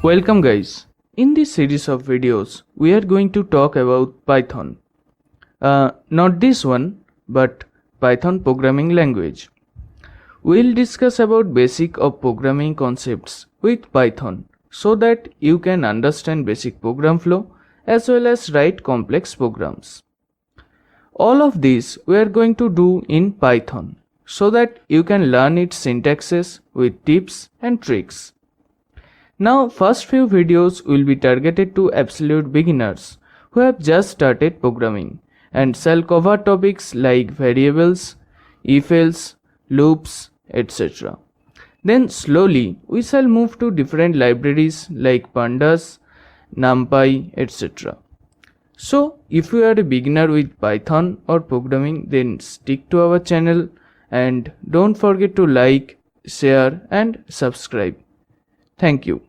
Welcome guys. In this series of videos, we are going to talk about Python. Not this one, but Python programming language. We'll discuss about basic of programming concepts with Python so that you can understand basic program flow as well as write complex programs. All of this we are going to do in Python so that you can learn its syntaxes with tips and tricks. Now, first few videos will be targeted to absolute beginners who have just started programming and shall cover topics like variables, if-else, loops, etc. Then slowly we shall move to different libraries like pandas, numpy, etc. So if you are a beginner with Python or programming, then stick to our channel and don't forget to like, share and subscribe. Thank you.